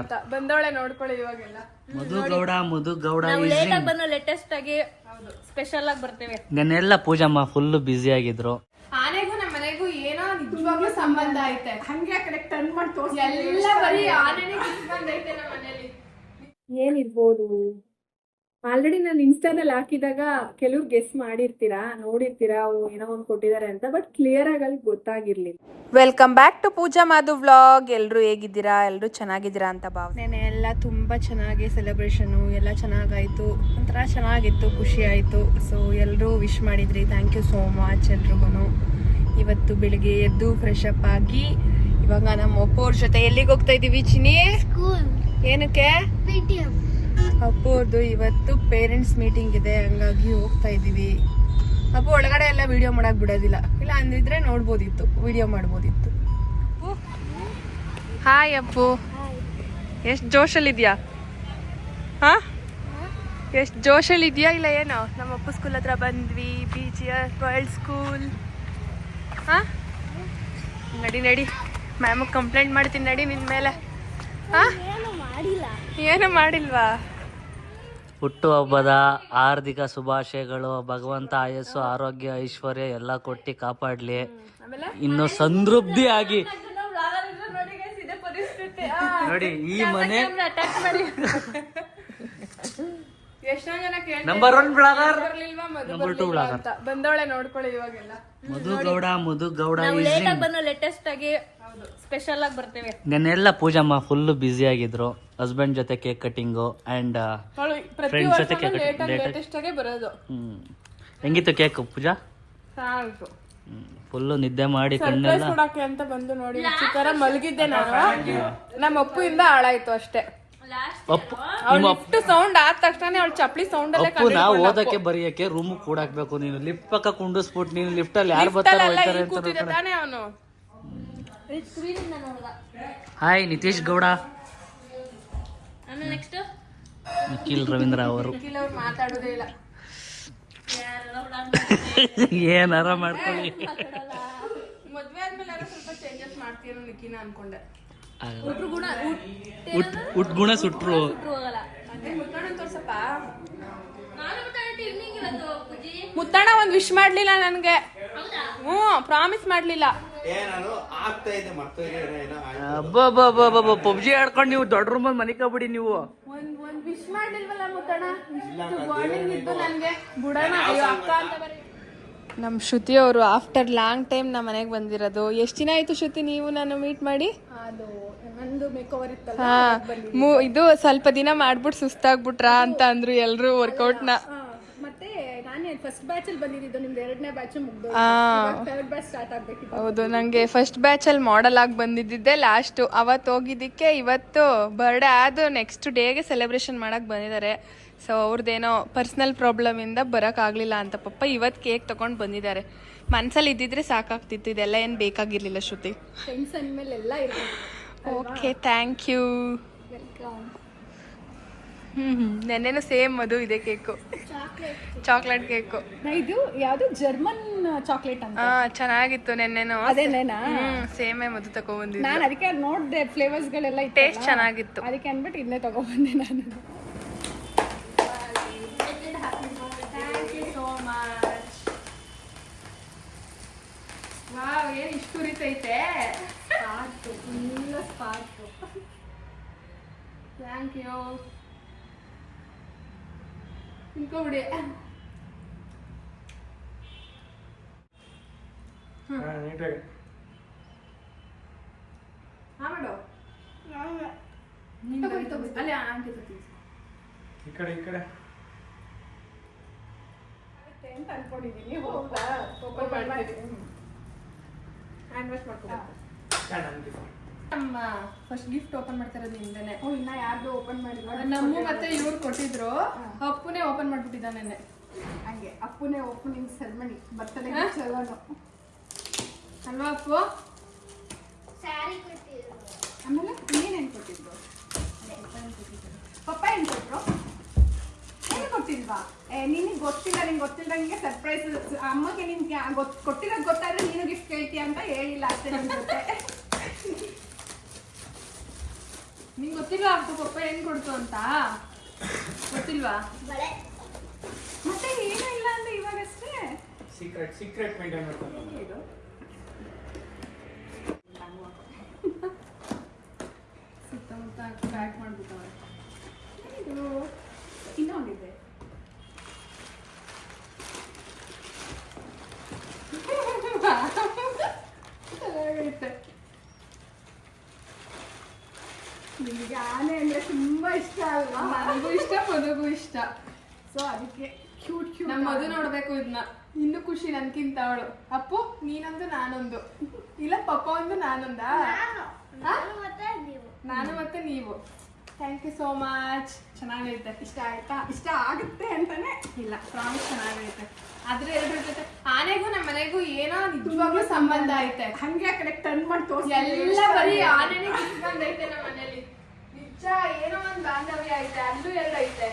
ಅಂತ ಬಂದವಳೆ ನೋಡ್ಕೊಳ್ಳಿ ಇವಾಗೆಲ್ಲ. ಮುದುಗೌಡ ಲೇಟ್ ಆಗಿ ಬಂದು ಲೇಟೆಸ್ಟ್ ಆಗಿ ಸ್ಪೆಷಲ್ ಆಗಿ ಬರ್ತೇವೆ. ನೆನ್ನೆಲ್ಲ ಪೂಜಮ್ಮ ಫುಲ್ ಬ್ಯುಸಿ ಆಗಿದ್ರು. ಆನೆಗೂ ನಮ್ಮ ಮನೆಗೂ ಏನೋ ನಿಜವಾಗ್ಲೂ ಸಂಬಂಧ ಐತೆ. ಹಂಗೆ ಕಡೆ ಟರ್ನ್ ಮಾಡಿ ತೋರಿಸಿ ಎಲ್ಲ ಬರೀ ಆನೆನೇ ಕಿತ್ಕೊಂಡ್ ಐತೆ ನಮ್ಮ ಮನೇಲಿ. ಏನಿರ್ಬೋದು? ಆಲ್ರೆಡಿ ನಾನು ಇನ್ಸ್ಟಾದಲ್ಲಿ ಹಾಕಿದಾಗ ಕೆಲವ್ರು ಗೆಸ್ ಮಾಡಿರ್ತೀರಾ, ನೋಡಿರ್ತೀರಾ ಏನೋ ಒಂದು ಕೊಟ್ಟಿದ್ದಾರೆ ಅಂತ, ಬಟ್ ಕ್ಲಿಯರ್ ಆಗಿ ಅಲ್ಲಿ ಗೊತ್ತಾಗಿರ್ಲಿಲ್ಲ. Welcome back to Pooja Madhu vlog. ಎಲ್ಲರೂ ಹೇಗಿದ್ದೀರಾ? ಎಲ್ಲರೂ ಚೆನ್ನಾಗಿದ್ದೀರಾ ಅಂತ ನೆನೆ ಎಲ್ಲ ತುಂಬ ಚೆನ್ನಾಗಿ ಸೆಲೆಬ್ರೇಷನು ಎಲ್ಲ ಚೆನ್ನಾಗಾಯಿತು, ಒಂಥರ ಚೆನ್ನಾಗಿತ್ತು, ಖುಷಿ ಆಯಿತು. ಸೊ ಎಲ್ಲರೂ ವಿಶ್ ಮಾಡಿದ್ರಿ, ಥ್ಯಾಂಕ್ ಯು ಸೋ ಮಚ್ ಎಲ್ರಿಗೂ. ಇವತ್ತು ಬೆಳಿಗ್ಗೆ ಎದ್ದು ಫ್ರೆಶ್ ಅಪ್ ಆಗಿ ಇವಾಗ ನಮ್ಮ ಅಪ್ಪವ್ರ ಜೊತೆ ಎಲ್ಲಿಗೆ ಹೋಗ್ತಾ ಇದ್ದೀವಿ ಚಿನಿ? ಏನಕ್ಕೆ? ಅಪ್ಪು ಅವ್ರದ್ದು ಇವತ್ತು ಪೇರೆಂಟ್ಸ್ ಮೀಟಿಂಗ್ ಇದೆ, ಹಂಗಾಗಿ ಹೋಗ್ತಾ ಇದ್ದೀವಿ. ಅಪ್ಪು ಒಳಗಡೆ ಎಲ್ಲ ವಿಡಿಯೋ ಮಾಡಕ್ ಬಿಡೋದಿಲ್ಲ, ಇಲ್ಲ ಅಂದಿದ್ರೆ ನೋಡ್ಬೋದಿತ್ತು, ವಿಡಿಯೋ ಮಾಡ್ಬೋದಿತ್ತು. ಹಾಯ್ ಅಪ್ಪು, ಎಷ್ಟು ಜೋಶಲ್ಲಿದ್ಯಾ? ಹಾ, ಎಷ್ಟು ಜೋಶಲ್ಲಿದ್ಯಾ? ಇಲ್ಲ ಏನೋ ನಮ್ಮ ಅಪ್ಪು ಸ್ಕೂಲ್ ಹತ್ರ ಬಂದ್ವಿ, BGR ವರ್ಲ್ಡ್ ಸ್ಕೂಲ್. ಹಾ, ನಡಿ ನಡಿ, ಮ್ಯಾಮ್ ಕಂಪ್ಲೇಂಟ್ ಮಾಡ್ತೀನಿ ನಡಿ ನಿನ್ ಮೇಲೆ. ಹಾ, ಏನು ಮಾಡಿಲ್ವಾ? ಹುಟ್ಟುಹಬ್ಬದ ಹಾರ್ದಿಕ ಶುಭಾಶಯಗಳು. ಭಗವಂತ ಆಯಸ್ಸು ಆರೋಗ್ಯ ಐಶ್ವರ್ಯ ಎಲ್ಲ ಕೊಟ್ಟು ಕಾಪಾಡ್ಲಿ, ಇನ್ನು ಸಮೃದ್ಧಿ ಆಗಿ. ನೋಡಿ ಈ ಮನೆ ನಂಬರ್ 1 ಬ್ಲಾಗರ್, ನಂಬರ್ 2 ಬ್ಲಾಗರ್ ಬಂದವಳೆ ನೋಡ್ಕೊಳ್ಳಿ ಇವಾಗೆಲ್ಲ. ಮುದುಗೌಡ ಲೇಟ್ ಆಗಿ ಬಂದು ಲೇಟೆಸ್ಟ್ ಆಗಿ ಸ್ಪೆಷಲ್ ಆಗಿ ಬರ್ತೇವೆ. ನೆನ್ನೆಲ್ಲ ಪೂಜಮ್ಮ ಫುಲ್ ಬ್ಯುಸಿ ಆಗಿದ್ರು. ಹಸ್ಬೆಂಡ್ ಜೊತೆ ಕೇಕ್ ಕಟ್ಟಿಂಗು ಅಂಡ್ ಫ್ರೆಂಡ್ಸ್ ಜೊತೆ ಕೇಕ್ ಲೇಟೆಸ್ಟ್ ಆಗಿ ಬರೋದು. ಹೆಂಗಿತ್ತು ಕೇಕ್ ಪೂಜಾ? ಸಾಕು, ಫುಲ್ ನಿದ್ದೆ ಮಾಡಿ ಕಣ್ಣೆಲ್ಲ ಕೊಡಕ್ಕೆ ಅಂತ ಬಂದು ನೋಡಿ ಚಿಕ್ಕರ ಮಲಗಿದ್ದೆ ನಾನು. ನಮ್ಮ ಅಪ್ಪುಯಿಂದ ಹಾಳಾಯ್ತು ಅಷ್ಟೇ. ಅಪ್ಪು ಸೌಂಡ್ ಆದ ತಕ್ಷಣ ಅವಳು ಚಪ್ಪಲಿ ಸೌಂಡ್ ಅಲ್ಲೇ ಓದಕ್ಕೆ ಬರೆಯಕ್ಕೆ ರೂಮ್ ಕೂಡಾಕ್ಬೇಕು. ನೀನು ಲಿಫ್ಟ್ ಪಕ್ಕ ಕುಂಡಿಸ್ಬಿಟ್ಟು ನೀನು ಲಿಫ್ಟ್ ಅಲ್ಲಿ ಯಾರು ಬರ್ತಾರೆ ಕೂತಿದ್ದಾನೆ ಅವನು. ಹಾಯ್ ನಿತೀಶ್ ಗೌಡ, ನಿಖಿಲ್ ರವೀಂದ್ರ ಅವರು ಮಾತಾಡೋದೇ ಇಲ್ಲ. ಏನಾರ ಮಾಡ್ಕೊಳ್ಳಿ. ಮದ್ವೆ ಆದ್ಮೇಲೆ ಸ್ವಲ್ಪ ಚೇಂಜಸ್ ಮಾಡ್ತೀರೋ ನಿಖಿನ ಅನ್ಕೊಂಡೆ. ಗುಣ ಸುಟ್ರು. ಮುತ್ತಣ್ಣ ಒಂದ್ ವಿಶ್ ಮಾಡ್ಲಿಲ್ಲ ನನ್ಗೆ. ಪ್ರಾಮಿಸ್ ಮಾಡ್ಲಿಲ್ಲ. ಪಬ್ಜಿ ಆಡ್ಕೊಂಡು ನೀವು ದೊಡ್ಡ ರೂಮಲ್ಲಿ ಮನೆ ಕಬಿಡಿ. ನೀವು ಒಂದ್ ವಿಶ್ ಮಾಡ್ಲಿಲ್ವಲ್ಲ ಮುತ್ತಣ್ಣ. ನನ್ಗೆ ಬುಡಣ ಅಕ್ಕ ಅಂತ ಬರೀ. ನಮ್ಮ ಶ್ರುತಿ ಅವರು ಆಫ್ಟರ್ ಲಾಂಗ್ ಟೈಮ್ ನಮ್ಮ ಮನೆಗೆ ಬಂದಿರೋದು. ಎಷ್ಟು ದಿನ ಆಯ್ತು ಶ್ರುತಿ ನೀವು ನಾನು ಮೀಟ್ ಮಾಡಿ? ಇದು ಸ್ವಲ್ಪ ದಿನ ಮಾಡ್ಬಿಟ್ಟು ಸುಸ್ತಾಗ್ಬಿಟ್ರಾ ಅಂತ ಅಂದ್ರು ಎಲ್ರು ವರ್ಕೌಟ್ನ. ಮತ್ತೆ ನಾನೇ ಫಸ್ಟ್ ಬ್ಯಾಚ್ ಅಲ್ಲಿ ಬಂದಿದ್ದು, ನಿಮ್ದು ಎರಡನೇ ಬ್ಯಾಚ್ ಮುಗ್ದು ಥರ್ಡ್ ಬ್ಯಾಚ್ ಸ್ಟಾರ್ಟ್ ಆಗ್ಬೇಕಿತ್ತು. ಹೌದು, ನಂಗೆ ಫಸ್ಟ್ ಬ್ಯಾಚ್ ಅಲ್ಲಿ ಮಾಡೆಲ್ ಆಗಿ ಬಂದಿದ್ದೆ ಲಾಸ್ಟ್. ಅವತ್ತು ಹೋಗಿದ್ದಕ್ಕೆ ಇವತ್ತು ಬರ್ಡೇ ಆದ ನೆಕ್ಸ್ಟ್ ಡೇಗೆ ಸೆಲೆಬ್ರೇಷನ್ ಮಾಡಕ್ ಬಂದಿದ್ದಾರೆ. ಸೊ ಅವ್ರದ್ದೇನೋ ಪರ್ಸ್ನಲ್ ಪ್ರಾಬ್ಲಮ್ ಇಂದ ಬರೋಕ್ಕಾಗಲಿಲ್ಲ ಅಂತ ಪಪ್ಪ ಇವತ್ತು ಕೇಕ್ ತಗೊಂಡು ಬಂದಿದ್ದಾರೆ. ಮನ್ಸಲ್ಲಿ ಇದ್ದಿದ್ರೆ ಸಾಕಾಗ್ತಿತ್ತು, ಇದೆಲ್ಲ ಏನು ಬೇಕಾಗಿರ್ಲಿಲ್ಲ ಶ್ರುತಿ. ಫ್ರೆಂಡ್ಸ್ ಅಂದಮೇಲೆ ಎಲ್ಲ ಇರಬೇಕು. Okay, thank you. ನೆನ್ನೆನೂ ಸೇಮ್ ಅದು ಇದೆ ಕೇಕು, ಚಾಕ್ಲೇಟ್ ಕೇಕು. ಇದು ಯಾವುದು ಜರ್ಮನ್ ಚಾಕ್ಲೇಟ್ ಅಂತ. ಚೆನ್ನಾಗಿತ್ತು ನೆನ್ನೆನೂ. ಅದೇನೇನಾ? ಸೇಮೇ ಮದು ತಗೊಂಡ್ಬಂದಿದ್ದೆ ನಾನು. ಅದಕ್ಕೆ ನೋಡಿದೆ ಫ್ಲೇವರ್ಸ್ ಗಳೆಲ್ಲ ಟೇಸ್ಟ್ ಚೆನ್ನಾಗಿತ್ತು, ಅದಕ್ಕೆ ಅಂದ್ಬಿಟ್ಟು ಇದನ್ನೇ ತಗೊಂಡ್ಬಂದೆ ನಾನು. ವಾವ್, ಏನ್ ಇಷ್ಟು ಉರಿತೈತೆ. Thank you. ತಿನ್ಕೊಬಿಡಿ. ಮಾಡು ಅಲ್ಲಿ ಆಂಟಿ ಈ ಕಡೆ ಅಂತ ಅನ್ಕೊಂಡಿದ್ದೀನಿ. ಓಪನ್ ಮಾಡ್ತೀವಿ. ಹ್ಯಾಂಡ್ ವಾಶ್ ಮಾಡ್ಕೊಬೇಕು. ನಮ್ಮ ಫಸ್ಟ್ ಗಿಫ್ಟ್ ಓಪನ್ ಮಾಡ್ತಿರೋದು ನಿಂದೇನೆ. ಇನ್ನ ಯಾರ್ದು ಓಪನ್ ಮಾಡಿಲ್ಲ. ನಮ್ಮ ಮತ್ತೆ ಇವ್ರು ಕೊಟ್ಟಿದ್ರು. ಅಪ್ಪುನೇ ಓಪನ್ ಮಾಡ್ಬಿಟ್ಟಿದ್ದಾನೆ. ಹಂಗೆ ಅಪ್ಪುನೇ ಓಪನಿಂಗ್ ಸೆರೆಮನಿ, ಬರ್ತಡೇ ಚಲೋನು ಅಲ್ವಾ ಅಪ್ಪು? ಆಮೇಲೆ ಇನ್ನೇನೇನು ಕೊಟ್ಟಿದ್ರು? ಪಪ್ಪ ಏನು ಕೊಟ್ಟರು? ಏನು ಕೊಟ್ಟಿಲ್ವಾ? ನಿನಗೆ ಗೊತ್ತಿಲ್ಲ, ನಿಂಗೆ ಗೊತ್ತಿಲ್ಲದಂಗೆ ಸರ್ಪ್ರೈಸ್. ಅಮ್ಮಗೆ ನಿನ್ಗೆ ಕೊಟ್ಟಿರೋದು ಗೊತ್ತಾದ್ರೆ ನೀನು ಗಿಫ್ಟ್ ಕೇಳ್ತೀಯ ಅಂತ ಹೇಳಿಲ್ಲ ಅಷ್ಟೇ. ನಿಮ್ಮ ಜೊತೆ ನಿಂಗೆ ಗೊತ್ತಿಲ್ವಾ ಅದು ಪಪ್ಪ ಹೆಂಗ್ ಕೊಡ್ತು ಅಂತ ಗೊತ್ತಿಲ್ವಾ? ಮತ್ತೆ ಏನೂ ಇಲ್ಲ ಅಂದ್ರೆ ಇವಾಗಷ್ಟೇ ಸೀಕ್ರೆಟ್ ಮೇಂಟೈನ್ ಮಾಡ್ತಾರೆ. ಇದು ಸುತ್ತಮುತ್ತ ಪ್ಯಾಕ್ ಮಾಡ್ಬಿಟ್ಟವ್ರೆ. ಇದು ಇನ್ನೊಂದಿದೆ. ಚೆನ್ನಾಗೈತೆ. ನಿಮಗೆ ಆನೆ ಅಂದ್ರೆ ತುಂಬಾ ಇಷ್ಟ ಅಲ್ವಾ? ನನಗೂ ಇಷ್ಟ, ಮದುಗೂ ಇಷ್ಟ. ಸೊ ಅದಕ್ಕೆ ಕ್ಯೂಟ್ ನಮ್ಮ ಮದು ನೋಡ್ಬೇಕು ಇದನ್ನ. ಇನ್ನು ಖುಷಿ ನನ್ಕಿಂತ ಅವಳು. ಅಪ್ಪು ನೀನೊಂದು ನಾನೊಂದು, ಇಲ್ಲ ಪಪ್ಪ ಒಂದು ನಾನೊಂದಾ? ನಾನು ಮತ್ತೆ ನೀವು. Thank you so much. ಚೆನ್ನಾಗೈತೆ. ಇಷ್ಟ ಆಯ್ತಾ? ಇಷ್ಟ ಆಗುತ್ತೆ ಅಂತಾನೆ. ಇಲ್ಲ ಪ್ರಾಮಿಸ್ ಚೆನ್ನಾಗೈತೆ. ಆದ್ರೆ ಎರಡರ ಜೊತೆ ಆನೆಗೂ ನಮ್ಮ ಮನೆಗೂ ಏನೋ ನಿಜವಾಗ್ಲೂ ಸಂಬಂಧ ಐತೆ. ಹಂಗೆ ಆ ಕಡೆ ಟರ್ನ್ ಮಾಡಿ ತೋರಿಸಿ. ಎಲ್ಲ ಬರೀ ಆನೆನೇ ಕಿತ್ಕೊಂಡೈತೆ ನಮ್ಮ ಮನೇಲಿ. ನಿಜ ಏನೋ ಒಂದು ಬಾಂಧವ್ಯ ಐತೆ. ಅಲ್ಲೂ ಎರಡು ಐತೆ,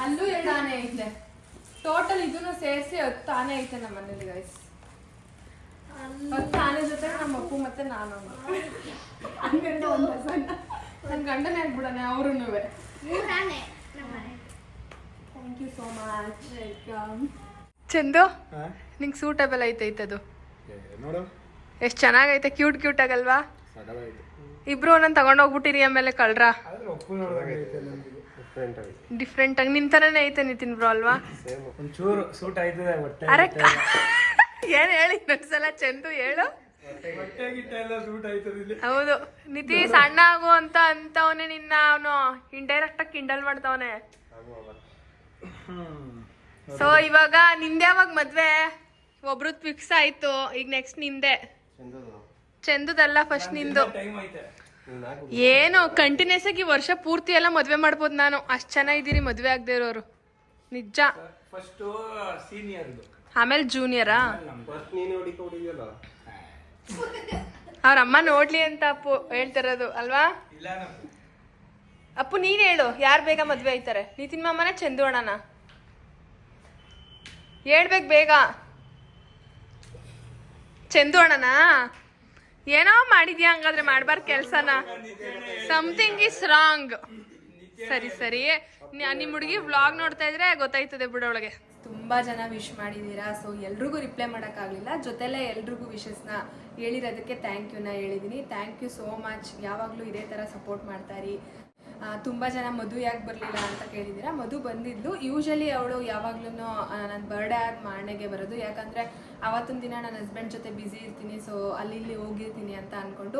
ಅಲ್ಲೂ ಎರಡು ಆನೆ ಐತೆ. ಟೋಟಲ್ ಇದನ್ನು ಸೇರಿಸಿ 10 ಆನೆ ಐತೆ ನಮ್ಮ ಮನೇಲಿ ಗೈಸ್. 10 ಆನೆ ಜೊತೆ ನಮ್ಮ ಅಪ್ಪು ಮತ್ತೆ ನಾನು. ಹಂಗಂದ್ರೆ ಒಂದು ಡಜನ್. ನನ್ನ ಗಂಡನೇ ಆಗ್ಬಿಡನೆ ಅವ್ರುನುವೆ. Thank you so much. Welcome. Chandu ನಿಂಗೆ ಸೂಟಬಲ್ ಐತೈತದು. ನೋಡು ಎಷ್ಟು ಚೆನ್ನಾಗೈತೆ. ಕ್ಯೂಟ್ ಆಗಲ್ವಾ? ಸಡವಾಯ್ತು. ಇಬ್ರು ಒಂದೊಂದು ತಗೊಂಡೋಗ್ಬಿಟ್ಟಿರಿ ಆಮೇಲೆ ಕಳ್ರ. ಆದ್ರೆ ಒಪ್ಪು ನೋಡೋದಾಗೈತೆ ನಮ್ಗೆ. ಡಿಫ್ರೆಂಟ್ ಆಗಿ ನಿನ್ ತರನೇ ಐತೆ ನಿತಿನ್ ಬ್ರೋ ಅಲ್ವಾ? ಒಂಚೂರು ಸೂಟ್ ಆಯ್ತದೆ ಹೊಟ್ಟೆ. ಅರೆ ಏನ್ ಹೇಳಿ ಇನ್ನೊಂದ್ಸಲ ಚಂದು ಹೇಳು. ಹೊಟ್ಟೆ ಗಿಟ್ಟ ಎಲ್ಲ ಸೂಟ್ ಆಯ್ತದೆ ಇಲ್ಲಿ. ಹೌದು ನಿತಿ ಸಣ್ಣ ಆಗು ಅಂತವನೇ ನಿನ್ನ. ಅವನು ಇಂಡೈರೆಕ್ಟ್ ಆಗಿ ಕಿಂಡಲ್ ಮಾಡ್ತಾವನೆ. ಸೊ ಇವಾಗ ನಿಂದೆ ಯಾವಾಗ ಮದ್ವೆ? ಒಬ್ರದ್ ಫಿಕ್ಸ್ ಆಯ್ತು, ಈಗ ನೆಕ್ಸ್ಟ್ ನಿಂದೆ. ಚಂದುದಲ್ಲ ಫಸ್ಟ್ ನಿಂದು. ಟೈಮ್ ಐತೆ. ಏನು ಕಂಟಿನ್ಯೂಸ್ ಆಗಿ ವರ್ಷ ಪೂರ್ತಿ ಎಲ್ಲ ಮದ್ವೆ ಮಾಡ್ಬೋದು ನಾನು. ಅಷ್ಟ್ ಚೆನ್ನಾಗಿದ್ದೀರಿ ಮದ್ವೆ ಆಗದೆ ಇರೋರು ನಿಜ. ಫಸ್ಟ್ ಸೀನಿಯರ್ದು, ಆಮೇಲೆ ಜೂನಿಯರಾ? ಫಸ್ಟ್ ನೀನು ಹೊಡಿಕೊಂಡಿದ್ಯಲ್ಲ. ಅವ್ರ ಅಮ್ಮ ನೋಡ್ಲಿ ಅಂತ ಅಪ್ಪು ಹೇಳ್ತಿರೋದು ಅಲ್ವಾ? ಇಲ್ಲ ಅಪ್ಪು ನೀನ್ ಹೇಳು, ಯಾರು ಬೇಗ ಮದ್ವೆ ಆಯ್ತಾರೆ? ನಿತಿನ್ ಮಾಮನ ಚಂದು ಅಣ್ಣನ? ಹೇಳ್ಬೇಕು ಬೇಗ. ಚಂದು ಅಣ್ಣನಾ? ಏನೋ ಮಾಡಿದ್ಯಾ ಹಂಗಾದ್ರೆ, ಮಾಡ್ಬಾರ್ದು ಕೆಲ್ಸನ. Something is wrong. ಸರಿ ನಿಮ್ಮ ಹುಡುಗಿ ವ್ಲಾಗ್ ನೋಡ್ತಾ ಇದ್ರೆ ಗೊತ್ತಾಯ್ತದೆ ಬಿಡೋಳಗೆ. ತುಂಬಾ ಜನ ವಿಶ್ ಮಾಡಿದೀರಾ. ಸೊ ಎಲ್ರಿಗೂ ರಿಪ್ಲೈ ಮಾಡೋಕ್ಕಾಗಲಿಲ್ಲ. ಜೊತೆಲೇ ಎಲ್ರಿಗೂ ವಿಶಸ್ನ ಹೇಳಿರೋದಕ್ಕೆ ಥ್ಯಾಂಕ್ ಯೂನ ಹೇಳಿದ್ದೀನಿ. Thank you so much. ಯಾವಾಗಲೂ ಇದೇ ಥರ ಸಪೋರ್ಟ್ ಮಾಡ್ತಾರಿ. ತುಂಬ ಜನ ಮಧು ಯಾಕೆ ಬರಲಿಲ್ಲ ಅಂತ ಕೇಳಿದ್ದೀರಾ. ಮಧು ಬಂದಿದ್ದು. ಯೂಶಲಿ ಅವಳು ಯಾವಾಗ್ಲೂ ನನ್ನ ಬರ್ಡೇ ಆಗಿ ಮಾರ್ನೆಗೆ ಬರೋದು. ಯಾಕಂದರೆ ಆವತ್ತಿನ ದಿನ ನನ್ನ ಹಸ್ಬೆಂಡ್ ಜೊತೆ ಬ್ಯುಸಿ ಇರ್ತೀನಿ. ಸೊ ಅಲ್ಲಿ ಹೋಗಿರ್ತೀನಿ ಅಂತ ಅಂದ್ಕೊಂಡು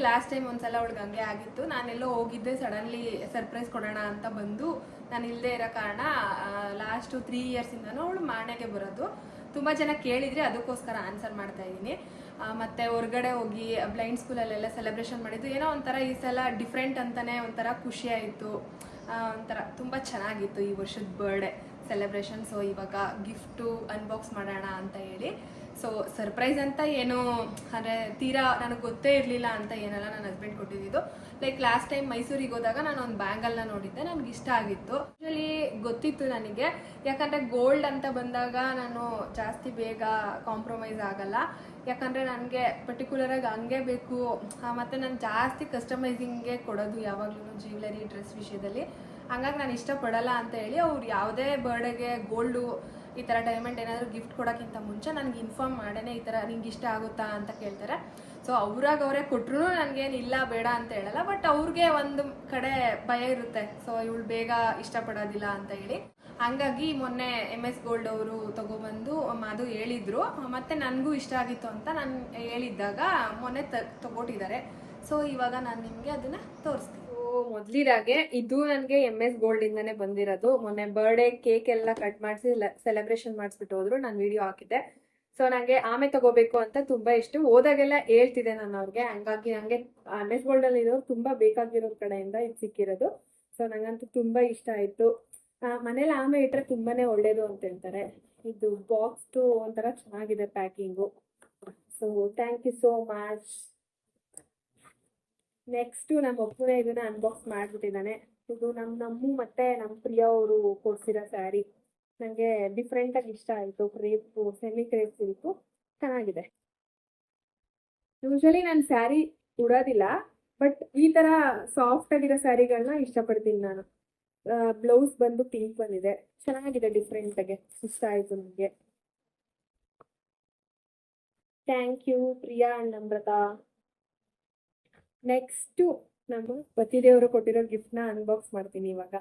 ಲಾಸ್ಟ್ ಟೈಮ್ ಒಂದ್ಸಲ ಅವಳಿಗೆ ಹಂಗೆ ಆಗಿತ್ತು. ನಾನೆಲ್ಲೋ ಹೋಗಿದ್ದೆ, ಸಡನ್ಲಿ ಸರ್ಪ್ರೈಸ್ ಕೊಡೋಣ ಅಂತ ಬಂದು ನಾನು ಇಲ್ಲದೆ ಇರೋ ಕಾರಣ ಲಾಸ್ಟು 3 ಇಯರ್ಸಿಂದನೂ ಅವಳು ಮಾರ್ನೆಗೆ ಬರೋದು. ತುಂಬ ಜನ ಕೇಳಿದರೆ ಅದಕ್ಕೋಸ್ಕರ ಆನ್ಸರ್ ಮಾಡ್ತಾ ಇದ್ದೀನಿ. ಮತ್ತು ಹೊರಗಡೆ ಹೋಗಿ ಬ್ಲೈಂಡ್ ಸ್ಕೂಲಲ್ಲೆಲ್ಲ ಸೆಲೆಬ್ರೇಷನ್ ಮಾಡಿದ್ದು ಏನೋ ಒಂಥರ ಈ ಸಲ ಡಿಫ್ರೆಂಟ್ ಅಂತಲೇ ಒಂಥರ ಖುಷಿ ಆಯಿತು. ಒಂಥರ ತುಂಬ ಚೆನ್ನಾಗಿತ್ತು ಈ ವರ್ಷದ ಬರ್ಡೇ ಸೆಲೆಬ್ರೇಷನ್. ಸೊ ಇವಾಗ ಗಿಫ್ಟು ಅನ್ಬಾಕ್ಸ್ ಮಾಡೋಣ ಅಂತ ಹೇಳಿ. ಸೊ ಸರ್ಪ್ರೈಸ್ ಅಂತ ಏನು ಅಂದರೆ ತೀರಾ ನನಗೆ ಗೊತ್ತೇ ಇರಲಿಲ್ಲ ಅಂತ ಏನಲ್ಲ, ನನ್ನ ಹಸ್ಬೆಂಡ್ ಕೊಟ್ಟಿದ್ದು. ಲೈಕ್ ಲಾಸ್ಟ್ ಟೈಮ್ ಮೈಸೂರಿಗೆ ಹೋದಾಗ ನಾನು ಒಂದು ಬ್ಯಾಂಗಲ್ನ ನೋಡಿದ್ದೆ, ನನಗೆ ಇಷ್ಟ ಆಗಿತ್ತು. ಆ್ಯಕ್ಚುಲಿ ಗೊತ್ತಿತ್ತು ನನಗೆ, ಯಾಕಂದರೆ ಗೋಲ್ಡ್ ಅಂತ ಬಂದಾಗ ನಾನು ಜಾಸ್ತಿ ಬೇಗ ಕಾಂಪ್ರಮೈಸ್ ಆಗಲ್ಲ. ಯಾಕಂದರೆ ನನಗೆ ಪರ್ಟಿಕ್ಯುಲರಾಗಿ ಹಂಗೆ ಬೇಕು. ಮತ್ತು ನಾನು ಜಾಸ್ತಿ ಕಸ್ಟಮೈಸಿಂಗ್ಗೆ ಕೊಡೋದು ಯಾವಾಗಲೂ ಜ್ಯುವೆಲರಿ ಡ್ರೆಸ್ ವಿಷಯದಲ್ಲಿ. ಹಂಗಾಗಿ ನಾನು ಇಷ್ಟಪಡಲ್ಲ ಅಂತ ಹೇಳಿ ಅವ್ರು ಯಾವುದೇ ಬರ್ಡೇಗೆ ಗೋಲ್ಡು ಈ ಥರ ಡೈಮಂಡ್ ಏನಾದರೂ ಗಿಫ್ಟ್ ಕೊಡೋಕ್ಕಿಂತ ಮುಂಚೆ ನನಗೆ ಇನ್ಫಾರ್ಮ್ ಮಾಡೇ ಈ ಥರ ನಿಂಗೆ ಇಷ್ಟ ಆಗುತ್ತಾ ಅಂತ ಕೇಳ್ತಾರೆ. ಸೊ ಅವರೇ ಕೊಟ್ಟರು ನನಗೇನು ಇಲ್ಲ ಬೇಡ ಅಂತ ಹೇಳಲ್ಲ. ಬಟ್ ಅವ್ರಿಗೆ ಒಂದು ಕಡೆ ಭಯ ಇರುತ್ತೆ, ಸೊ ಇವಳು ಬೇಗ ಇಷ್ಟಪಡೋದಿಲ್ಲ ಅಂತ ಹೇಳಿ. ಹಾಗಾಗಿ ಮೊನ್ನೆ MS ಗೋಲ್ಡ್ ಅವರು ತೊಗೊಬಂದು ಅದು ಹೇಳಿದರು. ಮತ್ತು ನನಗೂ ಇಷ್ಟ ಆಗಿತ್ತು ಅಂತ ನಾನು ಹೇಳಿದ್ದಾಗ ಮೊನ್ನೆ ತಗೊಟ್ಟಿದ್ದಾರೆ. ಸೊ ಇವಾಗ ನಾನು ನಿಮಗೆ ಅದನ್ನು ತೋರಿಸ್ತೀನಿ. ಮೊದಲಿದಾಗೆ ಇದು ನನಗೆ MS ಗೋಲ್ಡ್ ಇಂದಾನೆ ಬಂದಿರೋದು. ಮೊನ್ನೆ ಬರ್ಡೇ ಕೇಕ್ ಎಲ್ಲ ಕಟ್ ಮಾಡಿಸಿ ಸೆಲೆಬ್ರೇಷನ್ ಮಾಡಿಸ್ಬಿಟ್ಟು ಹೋದ್ರು. ನಾನು ವಿಡಿಯೋ ಹಾಕಿದ್ದೆ. ಸೊ ನನಗೆ ಆಮೇಲೆ ತಗೋಬೇಕು ಅಂತ ತುಂಬಾ ಇಷ್ಟ. ಹೋದಾಗೆಲ್ಲ ಹೇಳ್ತಿದ್ದೆ ನಾನು ಅವ್ರಿಗೆ. ಹಂಗಾಗಿ ನನಗೆ MS ಗೋಲ್ಡ್ ಅಲ್ಲಿ ಇರೋರು ತುಂಬಾ ಬೇಕಾಗಿರೋ ಕಡೆಯಿಂದ ಇದು ಸಿಕ್ಕಿರೋದು. ಸೊ ನಂಗಂತೂ ತುಂಬಾ ಇಷ್ಟ ಆಯ್ತು. ಮನೇಲಿ ಆಮೇಲೆ ಇಟ್ಟರೆ ತುಂಬಾನೇ ಒಳ್ಳೇದು ಅಂತ ಹೇಳ್ತಾರೆ. ಇದು ಬಾಕ್ಸ್ ಒಂಥರ ಚೆನ್ನಾಗಿದೆ packing. So thank you so much. Next ನಮ್ಮ ಒಬ್ಬನೇ ಇದನ್ನ ಅನ್ಬಾಕ್ಸ್ ಮಾಡಿಬಿಟ್ಟಿದ್ದಾನೆ. ಇದು ನಮ್ಮ ಮತ್ತೆ ನಮ್ಮ ಪ್ರಿಯಾ ಅವರು ಕೊಡ್ಸಿರೋ ಸ್ಯಾರಿ. ನನಗೆ ಡಿಫ್ರೆಂಟಾಗಿ ಇಷ್ಟ ಆಯಿತು. ಕ್ರೇಪು ಸೆಮಿ ಕ್ರೇಪ್ ಸಿಲ್ಕು ಚೆನ್ನಾಗಿದೆ. ಯೂಶಲಿ ನಾನು ಸ್ಯಾರಿ ಉಡೋದಿಲ್ಲ. ಬಟ್ ಈ ತರ ಸಾಫ್ಟ್ ಆಗಿರೋ ಸ್ಯಾರಿಗಳನ್ನ ಇಷ್ಟಪಡ್ತೀನಿ ನಾನು. ಬ್ಲೌಸ್ ಬಂದು ಪಿಂಕ್ ಬಂದಿದೆ, ಚೆನ್ನಾಗಿದೆ, ಡಿಫ್ರೆಂಟ್ ಆಗಿ ಇಷ್ಟ ಆಯ್ತು ನನಗೆ. Thank you Priya and Namrata. Next ನಮ್ಮ ಪತಿದೇವರು ಕೊಟ್ಟಿರೋ ಗಿಫ್ಟ್ ನ ಅನ್ಬಾಕ್ಸ್ ಮಾಡ್ತೀನಿ ಇವಾಗ.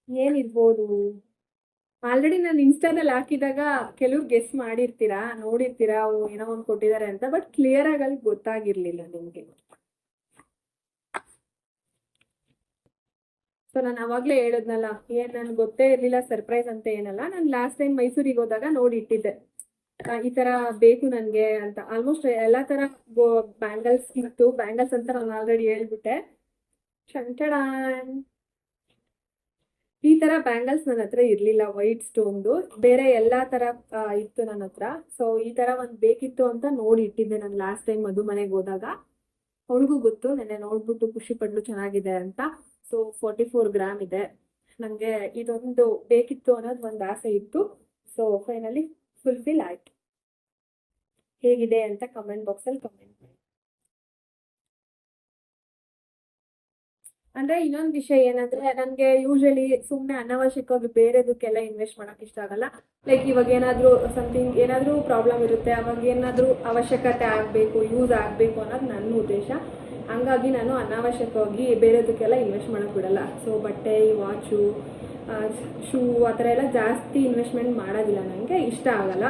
ಏನಿರ್ಬೋದು? ಆಲ್ರೆಡಿ ನಾನು ಇನ್ಸ್ಟಾದಲ್ಲಿ ಹಾಕಿದಾಗ ಕೆಲವ್ರು ಗೆಸ್ ಮಾಡಿರ್ತೀರಾ, ನೋಡಿರ್ತೀರಾ ಏನೋ ಒಂದು ಕೊಟ್ಟಿದ್ದಾರೆ ಅಂತ. ಬಟ್ ಕ್ಲಿಯರ್ ಆಗಿ ಅಲ್ಲಿ ಗೊತ್ತಾಗಿರ್ಲಿಲ್ಲ ನಿಮ್ಗೆ. ಸೊ ನಾನು ಅವಾಗ್ಲೇ ಹೇಳಿದ್ನಲ್ಲ, ನನ್ಗೆ ಗೊತ್ತೇ ಇರ್ಲಿಲ್ಲ ಸರ್ಪ್ರೈಸ್ ಅಂತ ಏನಲ್ಲ. ನಾನು ಲಾಸ್ಟ್ ಟೈಮ್ ಮೈಸೂರಿಗೆ ಹೋದಾಗ ನೋಡಿ ಇಟ್ಟಿದ್ದೆ, ಈ ತರ ಬೇಕು ನನ್ಗೆ ಅಂತ. ಆಲ್ಮೋಸ್ಟ್ ಎಲ್ಲಾ ತರ ಬ್ಯಾಂಗಲ್ಸ್ ಇತ್ತು. ಬ್ಯಾಂಗಲ್ಸ್ ಅಂತ ನಾನು ಆಲ್ರೆಡಿ ಹೇಳ್ಬಿಟ್ಟೆ. ಈ ತರ ಬ್ಯಾಂಗಲ್ಸ್ ನನ್ನ ಹತ್ರ ಇರ್ಲಿಲ್ಲ, ವೈಟ್ ಸ್ಟೋನ್ದು. ಬೇರೆ ಎಲ್ಲಾ ತರ ಇತ್ತು ನನ್ನ ಹತ್ರ. ಸೊ ಈ ತರ ಒಂದ್ ಬೇಕಿತ್ತು ಅಂತ ನೋಡಿ ಇಟ್ಟಿದ್ದೆ ನಾನು ಲಾಸ್ಟ್ ಟೈಮ್ ಮಧು ಮನೆಗೆ ಹೋದಾಗ. ಅವಳಿಗೂ ಗೊತ್ತು, ನೆನ್ನೆ ನೋಡ್ಬಿಟ್ಟು ಖುಷಿ ಪಡ್ಲು ಚೆನ್ನಾಗಿದೆ ಅಂತ. ಸೊ 44 ಗ್ರಾಮ್ ಇದೆ. ನಂಗೆ ಇದೊಂದು ಬೇಕಿತ್ತು ಅನ್ನೋದು ಒಂದು ಆಸೆ ಇತ್ತು. ಸೊ ಫೈನಲಿ ಫುಲ್ಫಿಲ್ ಆಯ್ತು. ಹೇಗಿದೆ ಅಂತ ಕಮೆಂಟ್ ಬಾಕ್ಸ್ ಅಲ್ಲಿ ಕಮೆಂಟ್ ಮಾಡಿ. ಅಂದ್ರೆ ಇನ್ನೊಂದು ವಿಷಯ ಏನಂದ್ರೆ, ನನ್ಗೆ ಯೂಶಲಿ ಸುಮ್ನೆ ಅನಾವಶ್ಯಕವಾಗಿ ಬೇರೆದಕ್ಕೆಲ್ಲ ಇನ್ವೆಸ್ಟ್ ಮಾಡಕ್ ಇಷ್ಟ ಆಗಲ್ಲ. ಲೈಕ್ ಇವಾಗ ಏನಾದ್ರೂ ಸಮಥಿಂಗ್ ಏನಾದ್ರೂ ಪ್ರಾಬ್ಲಮ್ ಇರುತ್ತೆ, ಅವಾಗ ಏನಾದ್ರೂ ಅವಶ್ಯಕತೆ ಆಗ್ಬೇಕು, ಯೂಸ್ ಆಗ್ಬೇಕು ಅನ್ನೋದು ನನ್ನ ಉದ್ದೇಶ. ಹಂಗಾಗಿ ನಾನು ಅನಾವಶ್ಯಕವಾಗಿ ಬೇರೆದಕ್ಕೆಲ್ಲ ಇನ್ವೆಸ್ಟ್ ಮಾಡಕ್ ಬಿಡಲ್ಲ. ಸೊ ಬಟ್ಟೆ, ವಾಚು, ಶೂ ಆ ಥರ ಎಲ್ಲ ಜಾಸ್ತಿ ಇನ್ವೆಸ್ಟ್ಮೆಂಟ್ ಮಾಡೋದಿಲ್ಲ, ನನಗೆ ಇಷ್ಟ ಆಗಲ್ಲ.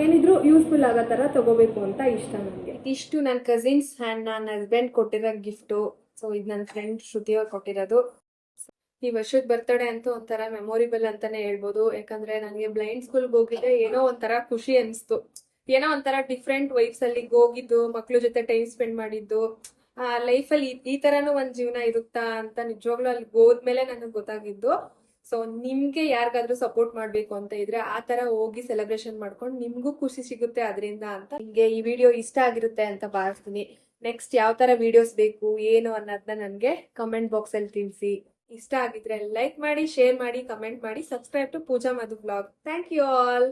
ಏನಿದ್ರು ಯೂಸ್ಫುಲ್ ಆಗೋ ಥರ ತಗೋಬೇಕು ಅಂತ ಇಷ್ಟ ನನಗೆ. ಇಷ್ಟು ನನ್ನ ಕಸಿನ್ಸ್ ಆ್ಯಂಡ್ ನನ್ನ ಹಸ್ಬೆಂಡ್ ಕೊಟ್ಟಿರೋ ಗಿಫ್ಟು. ಸೊ ಇದು ನನ್ನ ಫ್ರೆಂಡ್ ಶ್ರುತಿ ಅವ್ರು ಕೊಟ್ಟಿರೋದು. ಈ ವರ್ಷದ ಬರ್ತಡೇ ಅಂತೂ ಒಂಥರ ಮೆಮೊರಿಬಲ್ ಅಂತಾನೆ ಹೇಳ್ಬೋದು. ಯಾಕಂದ್ರೆ ನನಗೆ ಬ್ಲೈಂಡ್ ಸ್ಕೂಲ್ಗೆ ಹೋಗಿದ್ದೆ ಏನೋ ಒಂಥರ ಖುಷಿ ಅನಿಸ್ತು. ಏನೋ ಒಂಥರ ಡಿಫ್ರೆಂಟ್ ವೈಬ್ಸ್ ಅಲ್ಲಿ ಹೋಗಿದ್ದು, ಮಕ್ಳ ಜೊತೆ ಟೈಮ್ ಸ್ಪೆಂಡ್ ಮಾಡಿದ್ದು. ಲೈಫಲ್ಲಿ ಈ ತರನೂ ಒಂದು ಜೀವನ ಇರುತ್ತಾ ಅಂತ ನಿಜವಾಗ್ಲೂ ಅಲ್ಲಿ ಹೋದ್ಮೇಲೆ ನನಗೆ ಗೊತ್ತಾಗಿದ್ದು. ಸೊ ನಿಮ್ಗೆ ಯಾರಿಗಾದ್ರೂ ಸಪೋರ್ಟ್ ಮಾಡ್ಬೇಕು ಅಂತ ಇದ್ರೆ ಆ ತರ ಹೋಗಿ ಸೆಲೆಬ್ರೇಷನ್ ಮಾಡ್ಕೊಂಡು ನಿಮ್ಗೂ ಖುಷಿ ಸಿಗುತ್ತೆ ಅದರಿಂದ ಅಂತ. ನಿಮ್ಗೆ ಈ ವಿಡಿಯೋ ಇಷ್ಟ ಆಗಿರುತ್ತೆ ಅಂತ ಭಾವಿಸ್ತೀನಿ. ನೆಕ್ಸ್ಟ್ ಯಾವ ತರ ವಿಡಿಯೋಸ್ ಬೇಕು ಏನು ಅನ್ನೋದನ್ನ ನನಗೆ ಕಮೆಂಟ್ ಬಾಕ್ಸ್ ಅಲ್ಲಿ ತಿಳಿಸಿ. ಇಷ್ಟ ಆಗಿದ್ರೆ ಲೈಕ್ ಮಾಡಿ, ಶೇರ್ ಮಾಡಿ, ಕಮೆಂಟ್ ಮಾಡಿ. Subscribe to Pooja Madhu vlog. Thank you all.